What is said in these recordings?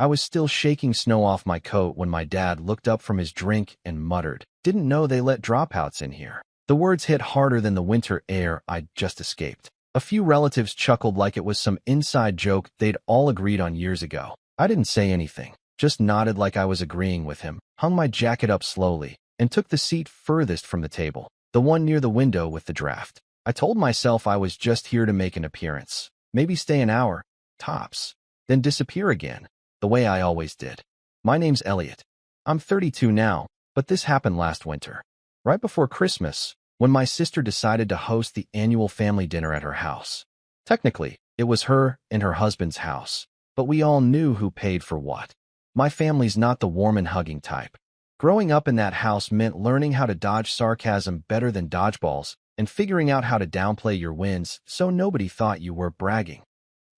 I was still shaking snow off my coat when my dad looked up from his drink and muttered, "Didn't know they let dropouts in here." The words hit harder than the winter air I'd just escaped. A few relatives chuckled like it was some inside joke they'd all agreed on years ago. I didn't say anything, just nodded like I was agreeing with him, hung my jacket up slowly, and took the seat furthest from the table, the one near the window with the draft. I told myself I was just here to make an appearance, maybe stay an hour, tops, then disappear again, the way I always did. My name's Elliot. I'm 32 now, but this happened last winter, right before Christmas, when my sister decided to host the annual family dinner at her house. Technically, it was her and her husband's house, but we all knew who paid for what. My family's not the warm and hugging type. Growing up in that house meant learning how to dodge sarcasm better than dodgeballs and figuring out how to downplay your wins so nobody thought you were bragging.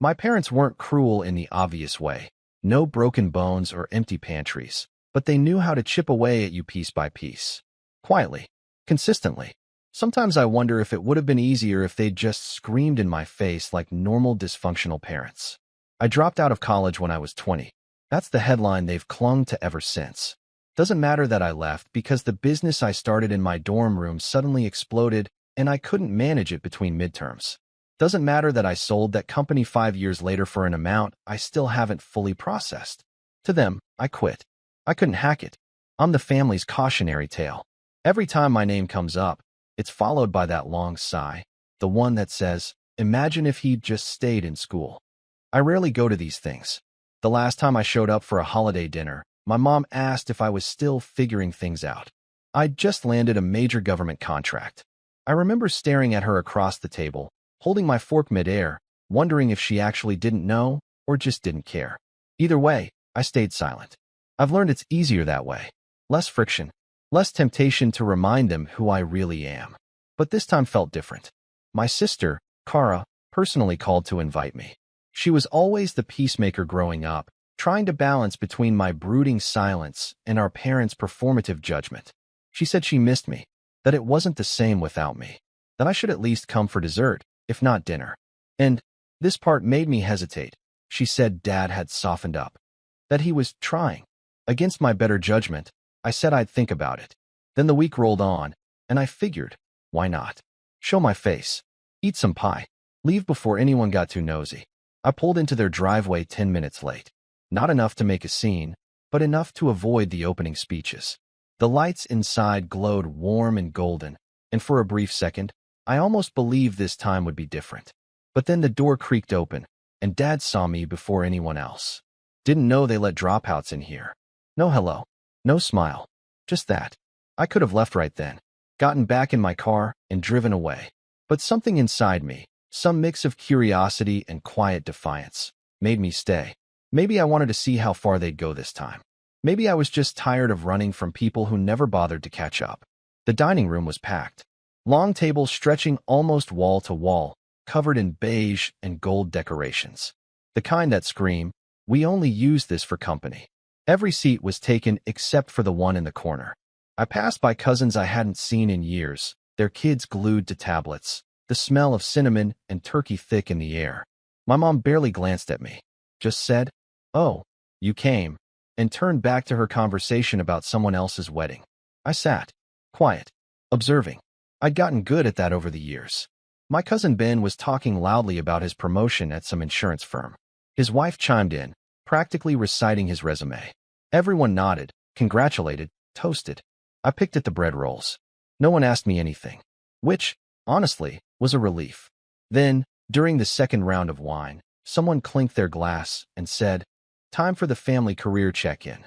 My parents weren't cruel in the obvious way, no broken bones or empty pantries, but they knew how to chip away at you piece by piece. Quietly, consistently. Sometimes I wonder if it would have been easier if they'd just screamed in my face like normal dysfunctional parents. I dropped out of college when I was 20. That's the headline they've clung to ever since. Doesn't matter that I left because the business I started in my dorm room suddenly exploded and I couldn't manage it between midterms. Doesn't matter that I sold that company 5 years later for an amount I still haven't fully processed. To them, I quit. I couldn't hack it. I'm the family's cautionary tale. Every time my name comes up, it's followed by that long sigh, the one that says, "Imagine if he'd just stayed in school." I rarely go to these things. The last time I showed up for a holiday dinner, my mom asked if I was still figuring things out. I'd just landed a major government contract. I remember staring at her across the table, holding my fork midair, wondering if she actually didn't know or just didn't care. Either way, I stayed silent. I've learned it's easier that way. Less friction. Less temptation to remind them who I really am. But this time felt different. My sister, Kara, personally called to invite me. She was always the peacemaker growing up, trying to balance between my brooding silence and our parents' performative judgment. She said she missed me, that it wasn't the same without me, that I should at least come for dessert, if not dinner. And this part made me hesitate. She said Dad had softened up, that he was trying. Against my better judgment, I said I'd think about it. Then the week rolled on, and I figured, why not? Show my face. Eat some pie. Leave before anyone got too nosy. I pulled into their driveway 10 minutes late. Not enough to make a scene, but enough to avoid the opening speeches. The lights inside glowed warm and golden, and for a brief second, I almost believed this time would be different. But then the door creaked open, and Dad saw me before anyone else. Didn't know they let dropouts in here. No hello. No smile. Just that. I could have left right then, gotten back in my car, and driven away. But something inside me, some mix of curiosity and quiet defiance, made me stay. Maybe I wanted to see how far they'd go this time. Maybe I was just tired of running from people who never bothered to catch up. The dining room was packed. Long tables stretching almost wall to wall, covered in beige and gold decorations. The kind that scream, "We only use this for company." Every seat was taken except for the one in the corner. I passed by cousins I hadn't seen in years, their kids glued to tablets, the smell of cinnamon and turkey thick in the air. My mom barely glanced at me, just said, "Oh, you came," and turned back to her conversation about someone else's wedding. I sat, quiet, observing. I'd gotten good at that over the years. My cousin Ben was talking loudly about his promotion at some insurance firm. His wife chimed in, practically reciting his resume. Everyone nodded, congratulated, toasted. I picked at the bread rolls. No one asked me anything, which, honestly, was a relief. Then, during the second round of wine, someone clinked their glass and said, "Time for the family career check-in."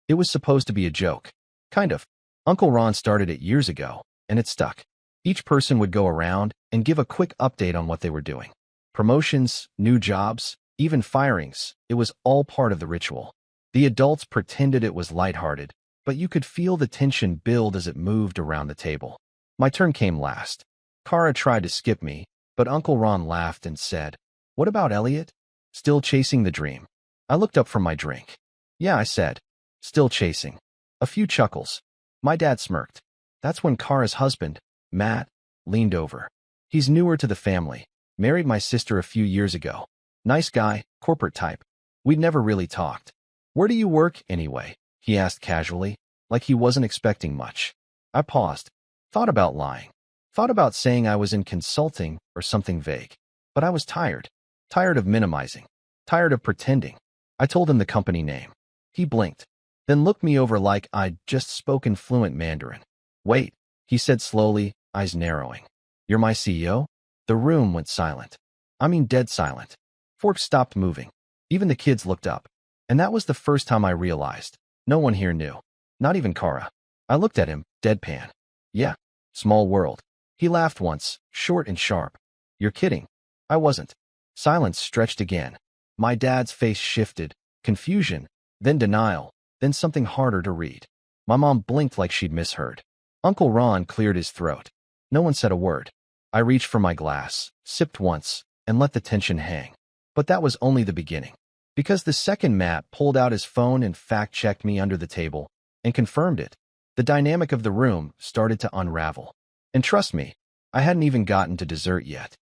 It was supposed to be a joke. Kind of. Uncle Ron started it years ago, and it stuck. Each person would go around and give a quick update on what they were doing. Promotions, new jobs, even firings, it was all part of the ritual. The adults pretended it was lighthearted, but you could feel the tension build as it moved around the table. My turn came last. Kara tried to skip me, but Uncle Ron laughed and said, "What about Elliot? Still chasing the dream?" I looked up from my drink. "Yeah," I said. "Still chasing." A few chuckles. My dad smirked. That's when Kara's husband, Matt, leaned over. He's newer to the family, married my sister a few years ago. Nice guy, corporate type. We'd never really talked. Where do you work, anyway? He asked casually, like he wasn't expecting much. I paused, thought about lying, thought about saying I was in consulting or something vague. But I was tired. Tired of minimizing. Tired of pretending. I told him the company name. He blinked, then looked me over like I'd just spoken fluent Mandarin. Wait, he said slowly, eyes narrowing. You're my CEO? The room went silent. I mean dead silent. Forks stopped moving. Even the kids looked up. And that was the first time I realized. No one here knew. Not even Kara. I looked at him, deadpan. Yeah, small world. He laughed once, short and sharp. You're kidding. I wasn't. Silence stretched again. My dad's face shifted. Confusion, then denial, then something harder to read. My mom blinked like she'd misheard. Uncle Ron cleared his throat. No one said a word. I reached for my glass, sipped once, and let the tension hang. But that was only the beginning. Because the second Matt pulled out his phone and fact-checked me under the table, and confirmed it, the dynamic of the room started to unravel. And trust me, I hadn't even gotten to dessert yet.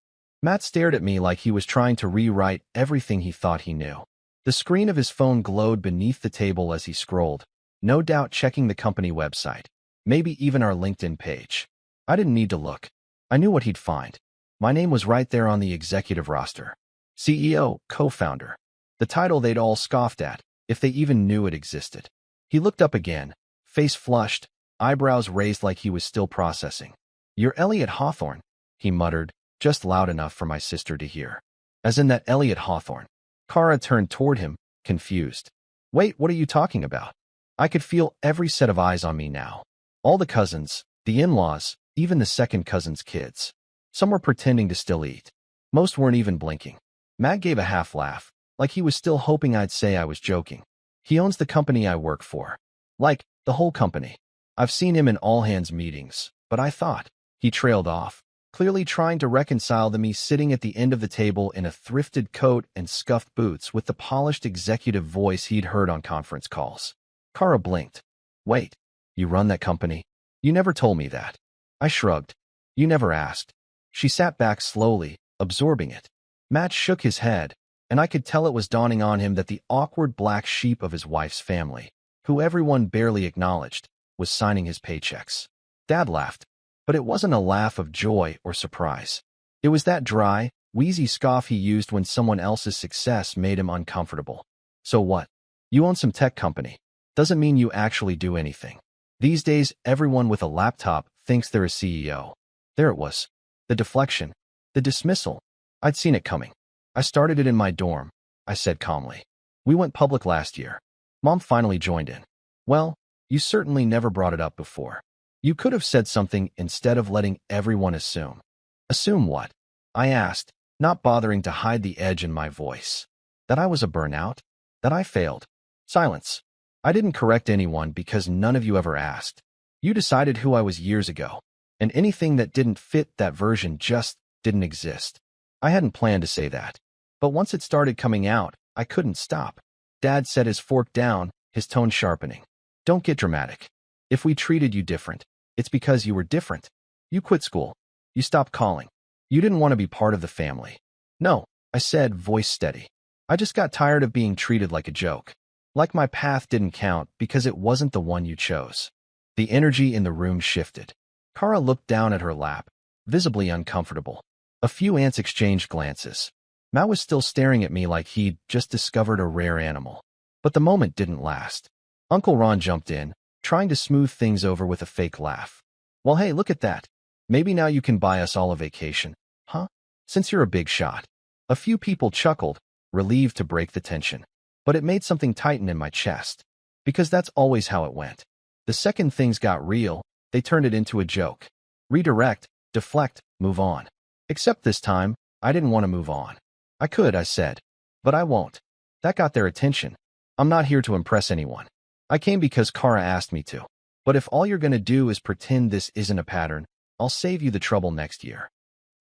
Matt stared at me like he was trying to rewrite everything he thought he knew. The screen of his phone glowed beneath the table as he scrolled, no doubt checking the company website, maybe even our LinkedIn page. I didn't need to look. I knew what he'd find. My name was right there on the executive roster. CEO, co-founder. The title they'd all scoffed at, if they even knew it existed. He looked up again, face flushed, eyebrows raised like he was still processing. You're Elliot Hawthorne, he muttered, just loud enough for my sister to hear. As in that Elliot Hawthorne. Kara turned toward him, confused. Wait, what are you talking about? I could feel every set of eyes on me now. All the cousins, the in-laws, even the second cousin's kids. Some were pretending to still eat. Most weren't even blinking. Matt gave a half laugh, like he was still hoping I'd say I was joking. He owns the company I work for. Like, the whole company. I've seen him in all-hands meetings, but I thought. He trailed off, clearly trying to reconcile the me sitting at the end of the table in a thrifted coat and scuffed boots with the polished executive voice he'd heard on conference calls. Kara blinked. Wait, you run that company? You never told me that. I shrugged. You never asked. She sat back slowly, absorbing it. Matt shook his head, and I could tell it was dawning on him that the awkward black sheep of his wife's family, who everyone barely acknowledged, was signing his paychecks. Dad laughed, but it wasn't a laugh of joy or surprise. It was that dry, wheezy scoff he used when someone else's success made him uncomfortable. So what? You own some tech company. Doesn't mean you actually do anything. These days, everyone with a laptop thinks they're a CEO. There it was. The deflection. The dismissal. I'd seen it coming. I started it in my dorm, I said calmly. We went public last year. Mom finally joined in. Well, you certainly never brought it up before. You could have said something instead of letting everyone assume. Assume what? I asked, not bothering to hide the edge in my voice. That I was a burnout? That I failed? Silence. I didn't correct anyone because none of you ever asked. You decided who I was years ago, and anything that didn't fit that version just didn't exist. I hadn't planned to say that, but once it started coming out, I couldn't stop. Dad set his fork down, his tone sharpening. Don't get dramatic. If we treated you different, it's because you were different. You quit school. You stopped calling. You didn't want to be part of the family. No, I said, voice steady. I just got tired of being treated like a joke. Like my path didn't count because it wasn't the one you chose. The energy in the room shifted. Kara looked down at her lap, visibly uncomfortable. A few ants exchanged glances. Matt was still staring at me like he'd just discovered a rare animal. But the moment didn't last. Uncle Ron jumped in, trying to smooth things over with a fake laugh. Well, hey, look at that. Maybe now you can buy us all a vacation, huh? Since you're a big shot. A few people chuckled, relieved to break the tension. But it made something tighten in my chest. Because that's always how it went. The second things got real, they turned it into a joke. Redirect, deflect, move on. Except this time, I didn't want to move on. I could, I said. But I won't. That got their attention. I'm not here to impress anyone. I came because Kara asked me to. But if all you're going to do is pretend this isn't a pattern, I'll save you the trouble next year.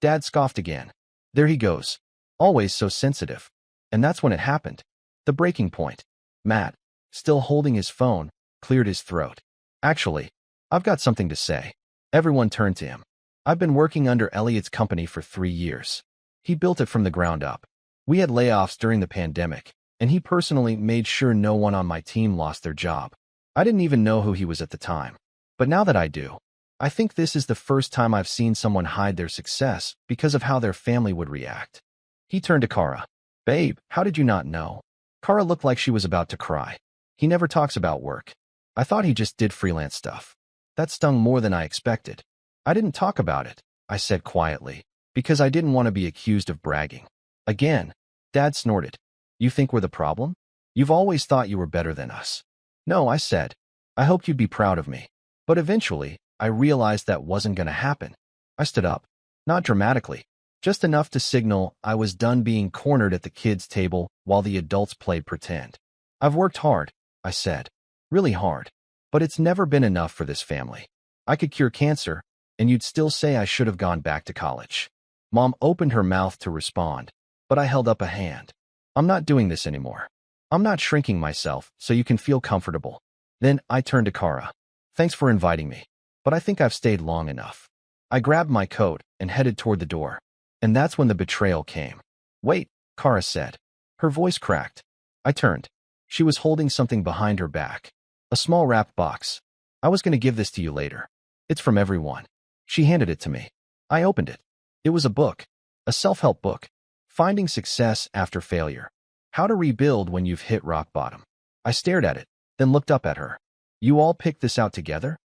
Dad scoffed again. There he goes. Always so sensitive. And that's when it happened. The breaking point. Matt, still holding his phone, cleared his throat. Actually, I've got something to say. Everyone turned to him. I've been working under Elliot's company for 3 years. He built it from the ground up. We had layoffs during the pandemic, and he personally made sure no one on my team lost their job. I didn't even know who he was at the time. But now that I do, I think this is the first time I've seen someone hide their success because of how their family would react. He turned to Kara. Babe, how did you not know? Kara looked like she was about to cry. He never talks about work. I thought he just did freelance stuff. That stung more than I expected. I didn't talk about it, I said quietly, because I didn't want to be accused of bragging. Again, Dad snorted. You think we're the problem? You've always thought you were better than us. No, I said. I hoped you'd be proud of me. But eventually, I realized that wasn't going to happen. I stood up. Not dramatically. Just enough to signal I was done being cornered at the kids' table while the adults played pretend. I've worked hard, I said. Really hard. But it's never been enough for this family. I could cure cancer, and you'd still say I should have gone back to college. Mom opened her mouth to respond, but I held up a hand. I'm not doing this anymore. I'm not shrinking myself so you can feel comfortable. Then I turned to Kara. Thanks for inviting me, but I think I've stayed long enough. I grabbed my coat and headed toward the door. And that's when the betrayal came. Wait, Kara said. Her voice cracked. I turned. She was holding something behind her back. A small wrapped box. I was going to give this to you later. It's from everyone. She handed it to me. I opened it. It was a book. A self-help book. Finding Success After Failure. How to Rebuild When You've Hit Rock Bottom. I stared at it, then looked up at her. You all picked this out together?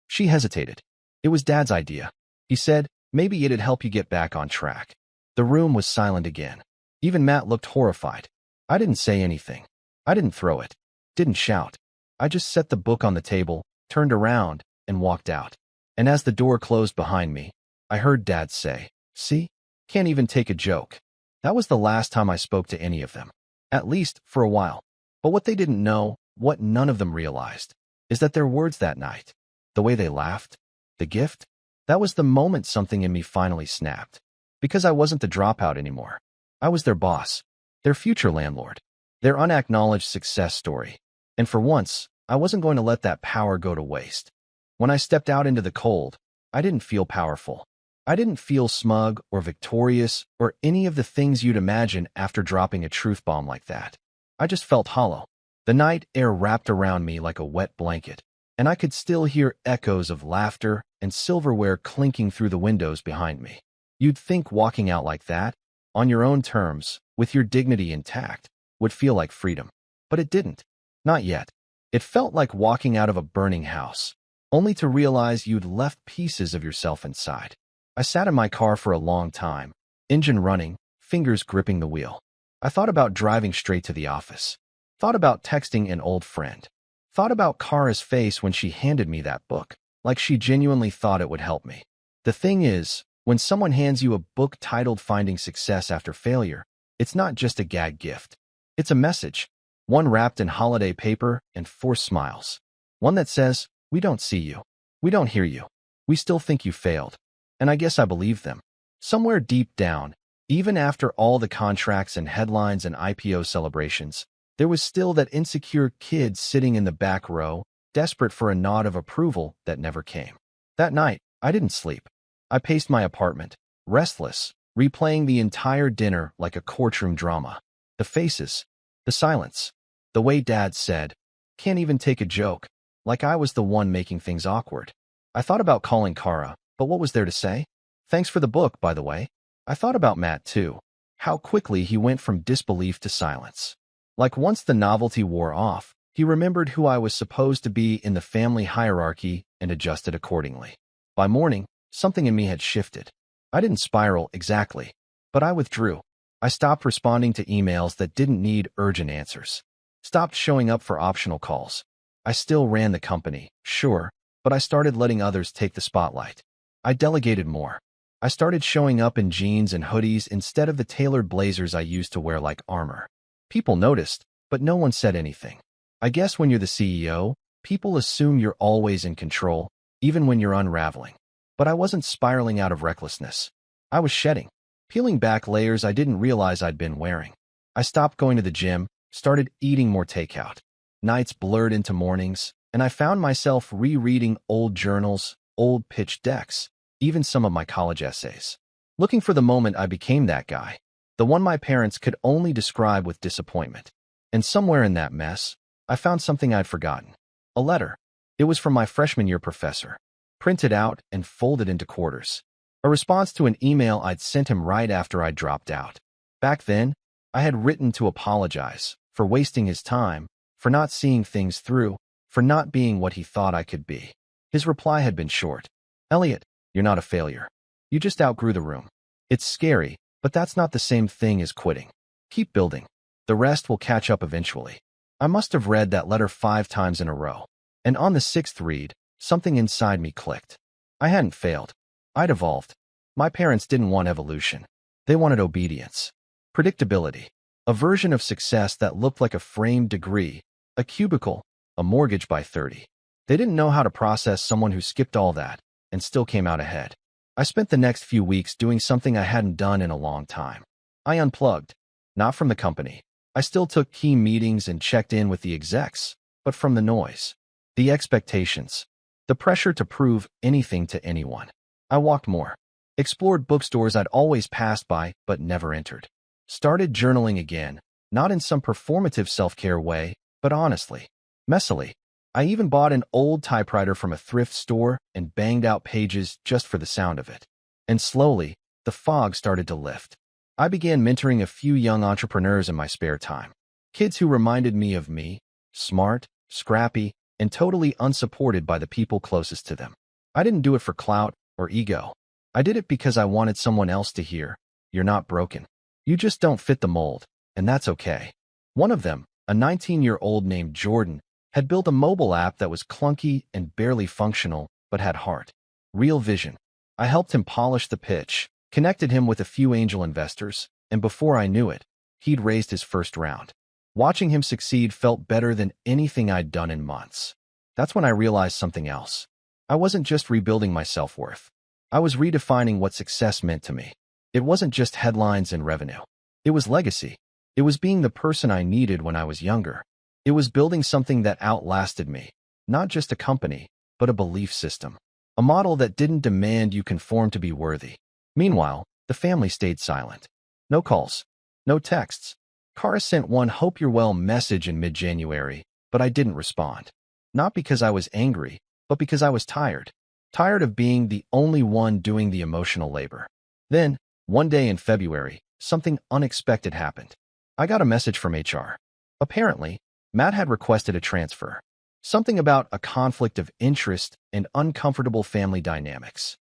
She hesitated. It was Dad's idea. He said, maybe it'd help you get back on track. The room was silent again. Even Matt looked horrified. I didn't say anything. I didn't throw it. Didn't shout. I just set the book on the table, turned around, and walked out. And as the door closed behind me, I heard Dad say, see? Can't even take a joke. That was the last time I spoke to any of them. At least for a while. But what they didn't know, what none of them realized, is that their words that night, the way they laughed, the gift, that was the moment something in me finally snapped. Because I wasn't the dropout anymore. I was their boss, their future landlord, their unacknowledged success story. And for once, I wasn't going to let that power go to waste. When I stepped out into the cold, I didn't feel powerful. I didn't feel smug or victorious or any of the things you'd imagine after dropping a truth bomb like that. I just felt hollow. The night air wrapped around me like a wet blanket, and I could still hear echoes of laughter and silverware clinking through the windows behind me. You'd think walking out like that, on your own terms, with your dignity intact, would feel like freedom. But it didn't. Not yet. It felt like walking out of a burning house, only to realize you'd left pieces of yourself inside. I sat in my car for a long time, engine running, fingers gripping the wheel. I thought about driving straight to the office. Thought about texting an old friend. Thought about Kara's face when she handed me that book, like she genuinely thought it would help me. The thing is, when someone hands you a book titled Finding Success After Failure, it's not just a gag gift. It's a message, one wrapped in holiday paper and forced smiles. One that says, we don't see you. We don't hear you. We still think you failed. And I guess I believed them. Somewhere deep down, even after all the contracts and headlines and IPO celebrations, there was still that insecure kid sitting in the back row, desperate for a nod of approval that never came. That night, I didn't sleep. I paced my apartment, restless, replaying the entire dinner like a courtroom drama. The faces, the silence, the way Dad said, can't even take a joke, like I was the one making things awkward. I thought about calling Kara, but what was there to say? Thanks for the book, by the way. I thought about Matt, too. How quickly he went from disbelief to silence. Like once the novelty wore off, he remembered who I was supposed to be in the family hierarchy and adjusted accordingly. By morning, something in me had shifted. I didn't spiral exactly, but I withdrew. I stopped responding to emails that didn't need urgent answers. Stopped showing up for optional calls. I still ran the company, sure, but I started letting others take the spotlight. I delegated more. I started showing up in jeans and hoodies instead of the tailored blazers I used to wear like armor. People noticed, but no one said anything. I guess when you're the CEO, people assume you're always in control, even when you're unraveling. But I wasn't spiraling out of recklessness. I was shedding, peeling back layers I didn't realize I'd been wearing. I stopped going to the gym, started eating more takeout. Nights blurred into mornings, and I found myself rereading old journals, old pitch decks, even some of my college essays. Looking for the moment I became that guy, the one my parents could only describe with disappointment. And somewhere in that mess, I found something I'd forgotten. A letter. It was from my freshman year professor, printed out and folded into quarters. A response to an email I'd sent him right after I dropped out. Back then, I had written to apologize for wasting his time, for not seeing things through, for not being what he thought I could be. His reply had been short. Elliot, you're not a failure. You just outgrew the room. It's scary, but that's not the same thing as quitting. Keep building. The rest will catch up eventually. I must have read that letter 5 times in a row. And on the 6th read, something inside me clicked. I hadn't failed. I'd evolved. My parents didn't want evolution. They wanted obedience. Predictability. A version of success that looked like a framed degree, a cubicle, a mortgage by 30. They didn't know how to process someone who skipped all that and still came out ahead. I spent the next few weeks doing something I hadn't done in a long time. I unplugged. Not from the company. I still took key meetings and checked in with the execs, but from the noise. The expectations. The pressure to prove anything to anyone. I walked more. Explored bookstores I'd always passed by but never entered. Started journaling again, not in some performative self-care way, but honestly. Messily. I even bought an old typewriter from a thrift store and banged out pages just for the sound of it. And slowly, the fog started to lift. I began mentoring a few young entrepreneurs in my spare time. Kids who reminded me of me, smart, scrappy, and totally unsupported by the people closest to them. I didn't do it for clout or ego. I did it because I wanted someone else to hear, you're not broken. You just don't fit the mold, and that's okay. One of them, a 19-year-old named Jordan, had built a mobile app that was clunky and barely functional, but had heart. Real vision. I helped him polish the pitch, connected him with a few angel investors, and before I knew it, he'd raised his first round. Watching him succeed felt better than anything I'd done in months. That's when I realized something else. I wasn't just rebuilding my self-worth. I was redefining what success meant to me. It wasn't just headlines and revenue. It was legacy. It was being the person I needed when I was younger. It was building something that outlasted me, not just a company, but a belief system. A model that didn't demand you conform to be worthy. Meanwhile, the family stayed silent. No calls. No texts. Kara sent one hope you're well message in mid-January, but I didn't respond. Not because I was angry, but because I was tired. Tired of being the only one doing the emotional labor. Then, one day in February, something unexpected happened. I got a message from HR. Apparently, Matt had requested a transfer. Something about a conflict of interest and uncomfortable family dynamics.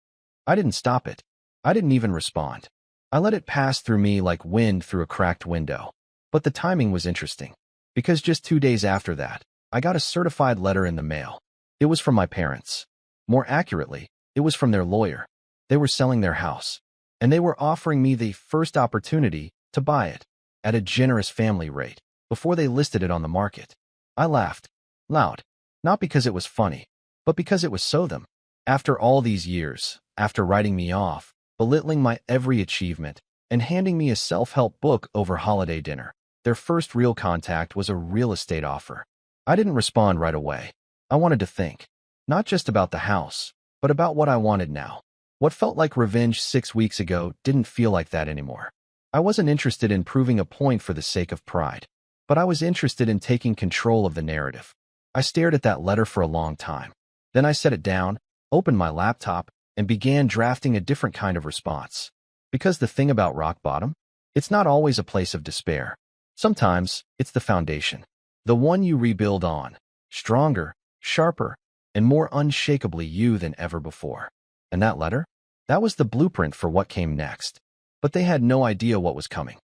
I didn't stop it. I didn't even respond. I let it pass through me like wind through a cracked window. But the timing was interesting, because just 2 days after that, I got a certified letter in the mail. It was from my parents. More accurately, it was from their lawyer. They were selling their house, and they were offering me the first opportunity to buy it at a generous family rate before they listed it on the market. I laughed, loud, not because it was funny, but because it was so them. After all these years, after writing me off, belittling my every achievement, and handing me a self-help book over holiday dinner, their first real contact was a real estate offer. I didn't respond right away. I wanted to think, not just about the house, but about what I wanted now. What felt like revenge 6 weeks ago didn't feel like that anymore. I wasn't interested in proving a point for the sake of pride, but I was interested in taking control of the narrative. I stared at that letter for a long time. Then I set it down, opened my laptop, and began drafting a different kind of response. Because the thing about rock bottom, it's not always a place of despair. Sometimes, it's the foundation. The one you rebuild on. Stronger, sharper, and more unshakably you than ever before. And that letter? That was the blueprint for what came next. But they had no idea what was coming.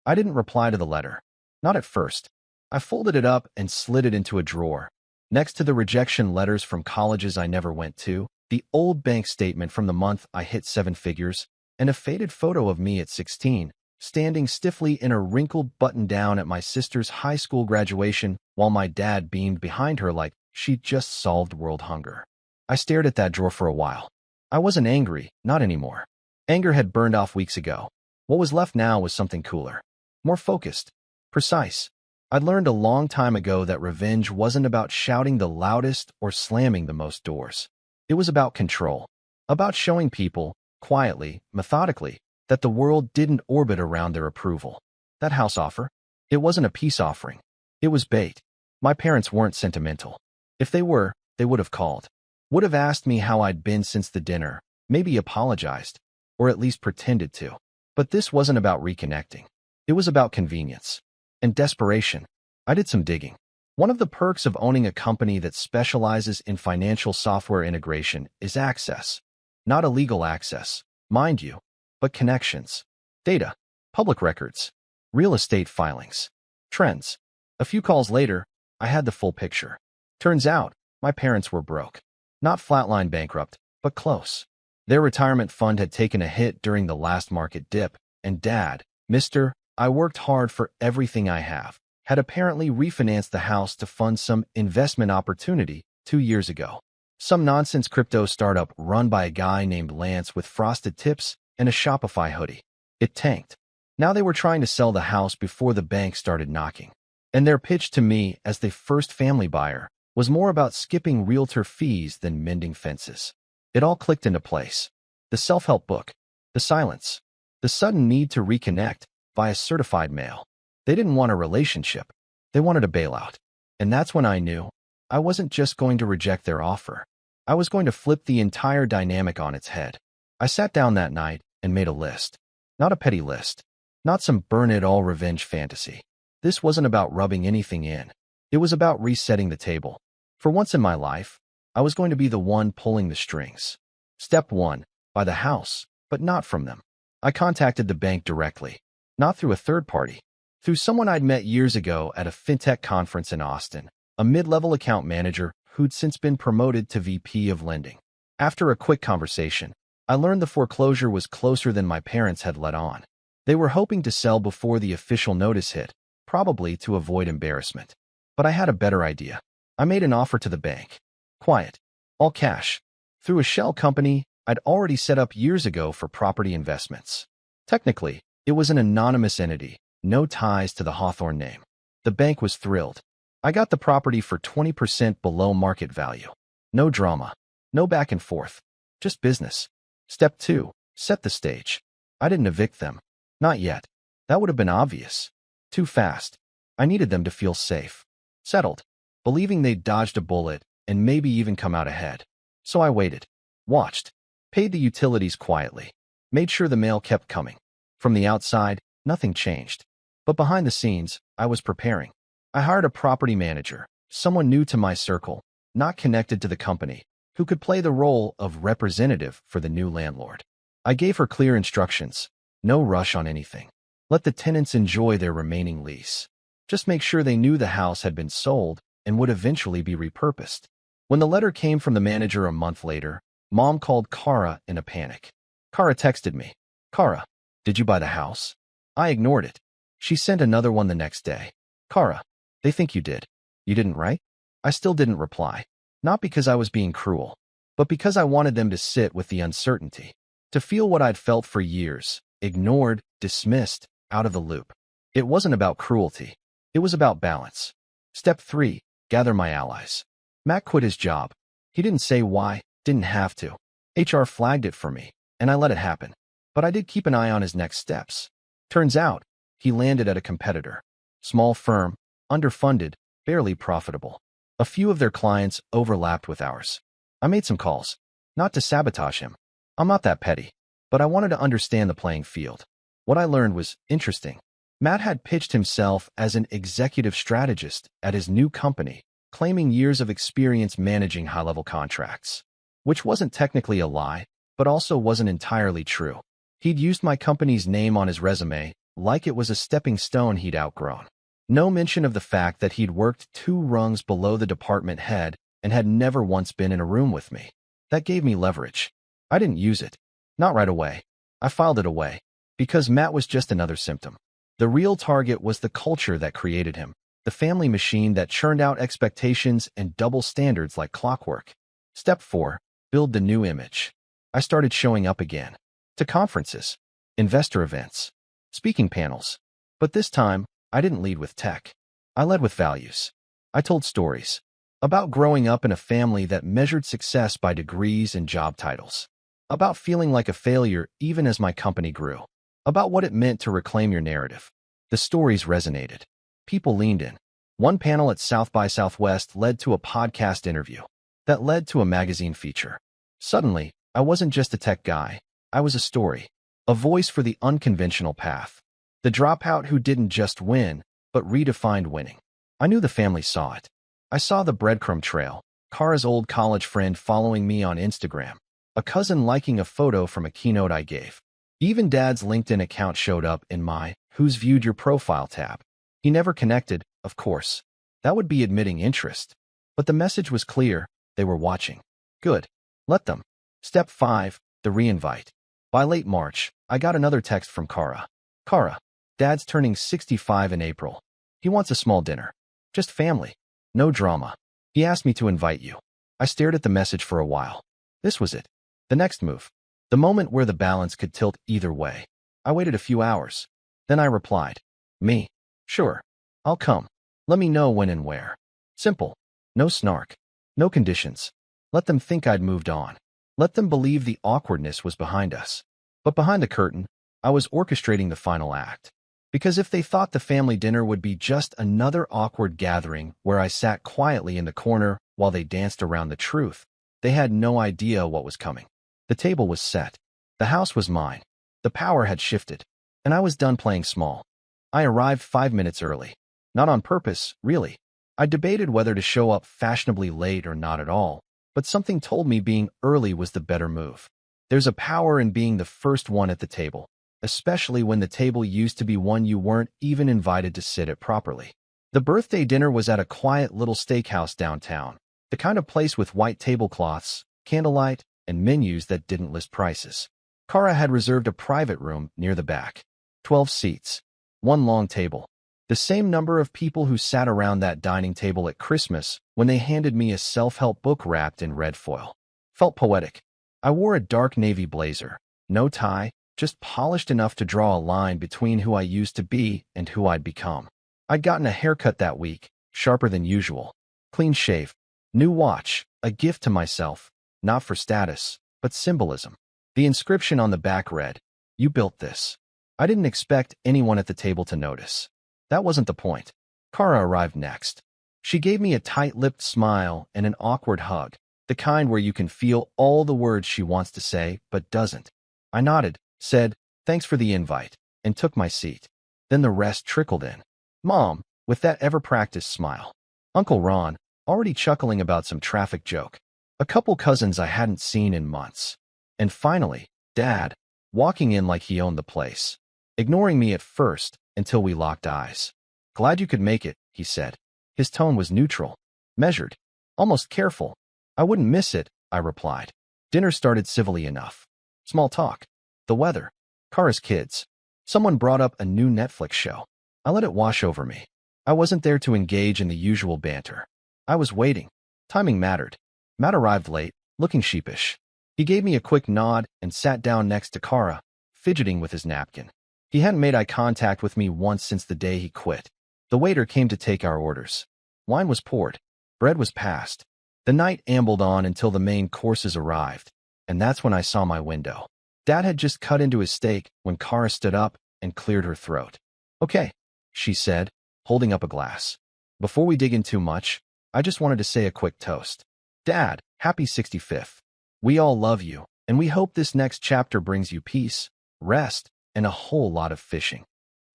I didn't reply to the letter. Not at first. I folded it up and slid it into a drawer. Next to the rejection letters from colleges I never went to, the old bank statement from the month I hit 7 figures, and a faded photo of me at 16, standing stiffly in a wrinkled button-down at my sister's high school graduation while my dad beamed behind her like she'd just solved world hunger. I stared at that drawer for a while. I wasn't angry, not anymore. Anger had burned off weeks ago. What was left now was something cooler. More focused. Precise. I'd learned a long time ago that revenge wasn't about shouting the loudest or slamming the most doors. It was about control. About showing people, quietly, methodically, that the world didn't orbit around their approval. That house offer? It wasn't a peace offering. It was bait. My parents weren't sentimental. If they were, they would have called. Would have asked me how I'd been since the dinner, maybe apologized, or at least pretended to. But this wasn't about reconnecting. It was about convenience and desperation. I did some digging. One of the perks of owning a company that specializes in financial software integration is access. Not illegal access, mind you, but connections, data, public records, real estate filings, trends. A few calls later, I had the full picture. Turns out, my parents were broke. Not flatline bankrupt, but close. Their retirement fund had taken a hit during the last market dip, and Dad, Mr. I worked hard for everything I have, had apparently refinanced the house to fund some investment opportunity 2 years ago. Some nonsense crypto startup run by a guy named Lance with frosted tips and a Shopify hoodie. It tanked. Now they were trying to sell the house before the bank started knocking. And their pitch to me as the first family buyer was more about skipping realtor fees than mending fences. It all clicked into place. The self-help book, the silence, the sudden need to reconnect via certified mail. They didn't want a relationship. They wanted a bailout. And that's when I knew I wasn't just going to reject their offer. I was going to flip the entire dynamic on its head. I sat down that night and made a list. Not a petty list. Not some burn-it-all revenge fantasy. This wasn't about rubbing anything in. It was about resetting the table. For once in my life, I was going to be the one pulling the strings. Step 1. Buy the house, but not from them. I contacted the bank directly. Not through a third party. Through someone I'd met years ago at a fintech conference in Austin, a mid-level account manager who'd since been promoted to VP of lending. After a quick conversation, I learned the foreclosure was closer than my parents had let on. They were hoping to sell before the official notice hit, probably to avoid embarrassment. But I had a better idea. I made an offer to the bank. Quiet. All cash. Through a shell company I'd already set up years ago for property investments. Technically, it was an anonymous entity, no ties to the Hawthorne name. The bank was thrilled. I got the property for 20% below market value. No drama. No back and forth. Just business. Step 2. Set the stage. I didn't evict them. Not yet. That would have been obvious. Too fast. I needed them to feel safe. Settled. Believing they'd dodged a bullet and maybe even come out ahead. So I waited. Watched. Paid the utilities quietly. Made sure the mail kept coming. From the outside, nothing changed. But behind the scenes, I was preparing. I hired a property manager, someone new to my circle, not connected to the company, who could play the role of representative for the new landlord. I gave her clear instructions. No rush on anything. Let the tenants enjoy their remaining lease. Just make sure they knew the house had been sold and would eventually be repurposed. When the letter came from the manager a month later, Mom called Kara in a panic. Kara texted me. Kara, did you buy the house? I ignored it. She sent another one the next day. Kara, they think you did. You didn't, right? I still didn't reply. Not because I was being cruel, but because I wanted them to sit with the uncertainty. To feel what I'd felt for years, ignored, dismissed, out of the loop. It wasn't about cruelty. It was about balance. Step 3. Gather my allies. Matt quit his job. He didn't say why, didn't have to. HR flagged it for me, and I let it happen. But I did keep an eye on his next steps. Turns out, he landed at a competitor. Small firm, underfunded, barely profitable. A few of their clients overlapped with ours. I made some calls. Not to sabotage him. I'm not that petty. But I wanted to understand the playing field. What I learned was interesting. Matt had pitched himself as an executive strategist at his new company, claiming years of experience managing high-level contracts. Which wasn't technically a lie, but also wasn't entirely true. He'd used my company's name on his resume like it was a stepping stone he'd outgrown. No mention of the fact that he'd worked 2 rungs below the department head and had never once been in a room with me. That gave me leverage. I didn't use it. Not right away. I filed it away. Because Matt was just another symptom. The real target was the culture that created him. The family machine that churned out expectations and double standards like clockwork. Step 4. Build the new image. I started showing up again. To conferences, investor events, speaking panels. But this time, I didn't lead with tech. I led with values. I told stories. About growing up in a family that measured success by degrees and job titles. About feeling like a failure even as my company grew. About what it meant to reclaim your narrative. The stories resonated. People leaned in. One panel at South by Southwest led to a podcast interview that led to a magazine feature. Suddenly, I wasn't just a tech guy. I was a story, a voice for the unconventional path, the dropout who didn't just win, but redefined winning. I knew the family saw it. I saw the breadcrumb trail, Kara's old college friend following me on Instagram, a cousin liking a photo from a keynote I gave. Even Dad's LinkedIn account showed up in my Who's Viewed Your Profile tab. He never connected, of course. That would be admitting interest. But the message was clear. They were watching. Good. Let them. Step 5, the reinvite. By late March, I got another text from Kara. Kara, Dad's turning 65 in April. He wants a small dinner. Just family. No drama. He asked me to invite you. I stared at the message for a while. This was it. The next move. The moment where the balance could tilt either way. I waited a few hours. Then I replied. Me. Sure. I'll come. Let me know when and where. Simple. No snark. No conditions. Let them think I'd moved on. Let them believe the awkwardness was behind us. But behind the curtain, I was orchestrating the final act. Because if they thought the family dinner would be just another awkward gathering where I sat quietly in the corner while they danced around the truth, they had no idea what was coming. The table was set. The house was mine. The power had shifted. And I was done playing small. I arrived 5 minutes early. Not on purpose, really. I debated whether to show up fashionably late or not at all, but something told me being early was the better move. There's a power in being the first one at the table, especially when the table used to be one you weren't even invited to sit at properly. The birthday dinner was at a quiet little steakhouse downtown, the kind of place with white tablecloths, candlelight, and menus that didn't list prices. Kara had reserved a private room near the back. 12 seats. One long table. The same number of people who sat around that dining table at Christmas when they handed me a self-help book wrapped in red foil. Felt poetic. I wore a dark navy blazer. No tie, just polished enough to draw a line between who I used to be and who I'd become. I'd gotten a haircut that week, sharper than usual. Clean shave. New watch, a gift to myself, not for status, but symbolism. The inscription on the back read, "You built this." I didn't expect anyone at the table to notice. That wasn't the point. Kara arrived next. She gave me a tight-lipped smile and an awkward hug, the kind where you can feel all the words she wants to say but doesn't. I nodded, said, "Thanks for the invite," and took my seat. Then the rest trickled in. Mom, with that ever-practiced smile. Uncle Ron, already chuckling about some traffic joke. A couple cousins I hadn't seen in months. And finally, Dad, walking in like he owned the place. Ignoring me at first until we locked eyes. "Glad you could make it," he said. His tone was neutral, measured, almost careful. "I wouldn't miss it," I replied. Dinner started civilly enough. Small talk. The weather. Kara's kids. Someone brought up a new Netflix show. I let it wash over me. I wasn't there to engage in the usual banter. I was waiting. Timing mattered. Matt arrived late, looking sheepish. He gave me a quick nod and sat down next to Kara, fidgeting with his napkin. He hadn't made eye contact with me once since the day he quit. The waiter came to take our orders. Wine was poured. Bread was passed. The night ambled on until the main courses arrived, and that's when I saw my window. Dad had just cut into his steak when Kara stood up and cleared her throat. "Okay," she said, holding up a glass. "Before we dig in too much, I just wanted to say a quick toast. Dad, happy 65th. We all love you, and we hope this next chapter brings you peace, rest, and a whole lot of fishing."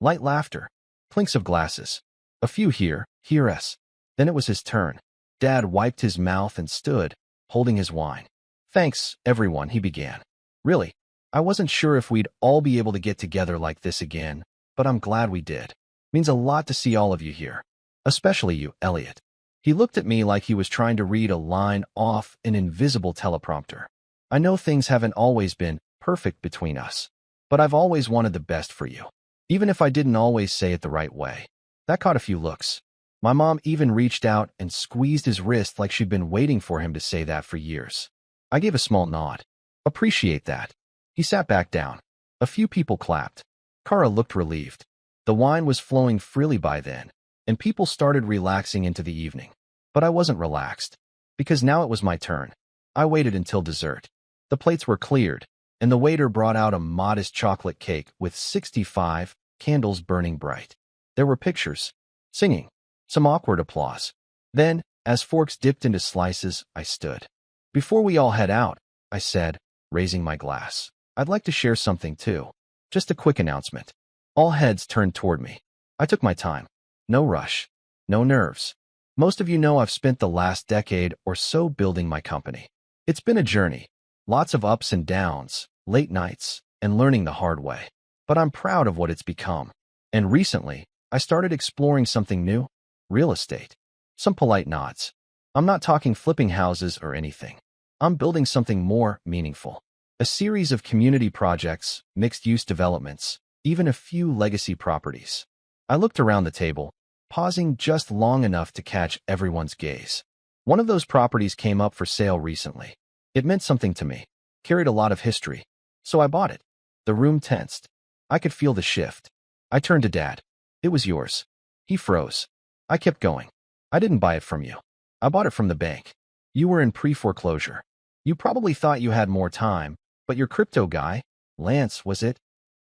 Light laughter. Clinks of glasses. A few hear us. Then it was his turn. Dad wiped his mouth and stood, holding his wine. "Thanks, everyone," he began. "Really, I wasn't sure if we'd all be able to get together like this again, but I'm glad we did. Means a lot to see all of you here. Especially you, Elliot." He looked at me like he was trying to read a line off an invisible teleprompter. "I know things haven't always been perfect between us, but I've always wanted the best for you, even if I didn't always say it the right way." That caught a few looks. My mom even reached out and squeezed his wrist like she'd been waiting for him to say that for years. I gave a small nod. "Appreciate that." He sat back down. A few people clapped. Kara looked relieved. The wine was flowing freely by then, and people started relaxing into the evening. But I wasn't relaxed, because now it was my turn. I waited until dessert. The plates were cleared, and the waiter brought out a modest chocolate cake with 65 candles burning bright. There were pictures, singing, Some awkward applause. Then, as forks dipped into slices, I stood. Before we all head out, I said, raising my glass, I'd like to share something too. Just a quick announcement. All heads turned toward me. I took my time. No rush. No nerves. Most of you know I've spent the last decade or so building my company. It's been a journey. Lots of ups and downs, late nights, and learning the hard way. But I'm proud of what it's become. And recently, I started exploring something new. Real estate. Some polite nods. I'm not talking flipping houses or anything. I'm building something more meaningful. A series of community projects, mixed-use developments, even a few legacy properties. I looked around the table, pausing just long enough to catch everyone's gaze. One of those properties came up for sale recently. It meant something to me, carried a lot of history. So I bought it. The room tensed. I could feel the shift. I turned to Dad. It was yours. He froze. I kept going. I didn't buy it from you. I bought it from the bank. You were in pre-foreclosure. You probably thought you had more time, but your crypto guy, Lance, was it?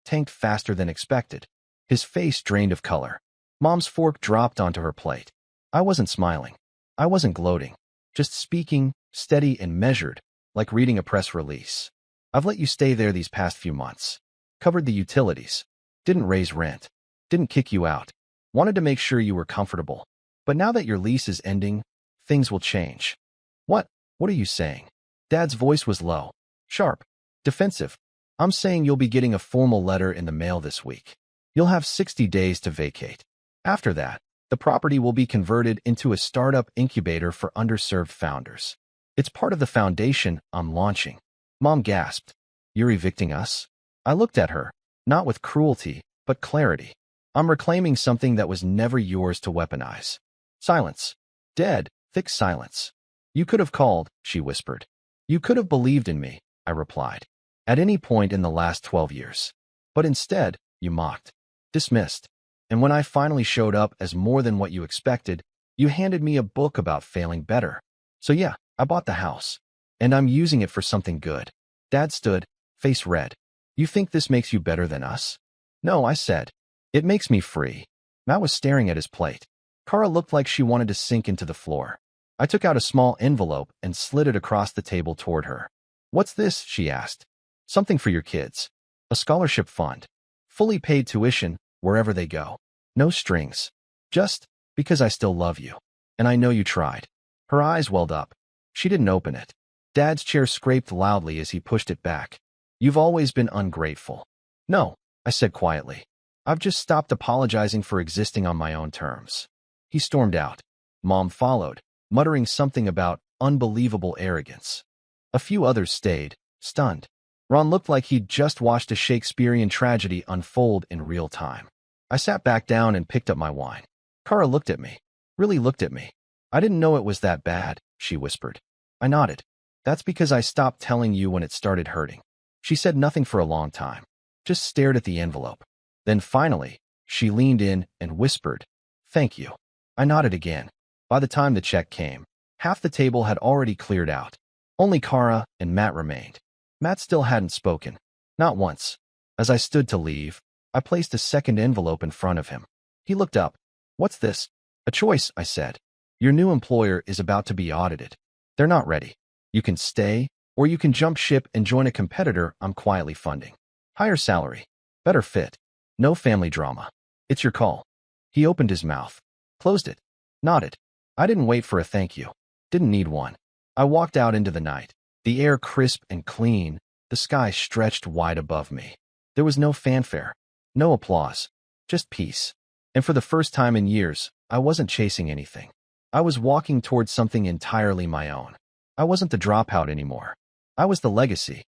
Tanked faster than expected. His face drained of color. Mom's fork dropped onto her plate. I wasn't smiling. I wasn't gloating. Just speaking, steady and measured, like reading a press release. I've let you stay there these past few months. Covered the utilities. Didn't raise rent. Didn't kick you out. Wanted to make sure you were comfortable. But now that your lease is ending, things will change. What? What are you saying? Dad's voice was low, sharp, defensive. I'm saying you'll be getting a formal letter in the mail this week. You'll have 60 days to vacate. After that, the property will be converted into a startup incubator for underserved founders. It's part of the foundation I'm launching. Mom gasped. You're evicting us? I looked at her, not with cruelty, but clarity. I'm reclaiming something that was never yours to weaponize. Silence. Dead, thick silence. You could have called, she whispered. You could have believed in me, I replied. At any point in the last 12 years. But instead, you mocked. Dismissed. And when I finally showed up as more than what you expected, you handed me a book about failing better. So yeah, I bought the house. And I'm using it for something good. Dad stood, face red. You think this makes you better than us? No, I said. It makes me free. Matt was staring at his plate. Kara looked like she wanted to sink into the floor. I took out a small envelope and slid it across the table toward her. What's this? She asked. Something for your kids. A scholarship fund. Fully paid tuition, wherever they go. No strings. Just because I still love you. And I know you tried. Her eyes welled up. She didn't open it. Dad's chair scraped loudly as he pushed it back. You've always been ungrateful. No, I said quietly. I've just stopped apologizing for existing on my own terms. He stormed out. Mom followed, muttering something about unbelievable arrogance. A few others stayed, stunned. Ron looked like he'd just watched a Shakespearean tragedy unfold in real time. I sat back down and picked up my wine. Kara looked at me. Really looked at me. I didn't know it was that bad, she whispered. I nodded. That's because I stopped telling you when it started hurting. She said nothing for a long time. Just stared at the envelope. Then finally, she leaned in and whispered, Thank you. I nodded again. By the time the check came, half the table had already cleared out. Only Kara and Matt remained. Matt still hadn't spoken. Not once. As I stood to leave, I placed a second envelope in front of him. He looked up. What's this? A choice, I said. Your new employer is about to be audited. They're not ready. You can stay, or you can jump ship and join a competitor I'm quietly funding. Higher salary. Better fit. No family drama. It's your call. He opened his mouth. Closed it. Nodded. I didn't wait for a thank you. Didn't need one. I walked out into the night. The air crisp and clean. The sky stretched wide above me. There was no fanfare. No applause. Just peace. And for the first time in years, I wasn't chasing anything. I was walking towards something entirely my own. I wasn't the dropout anymore. I was the legacy.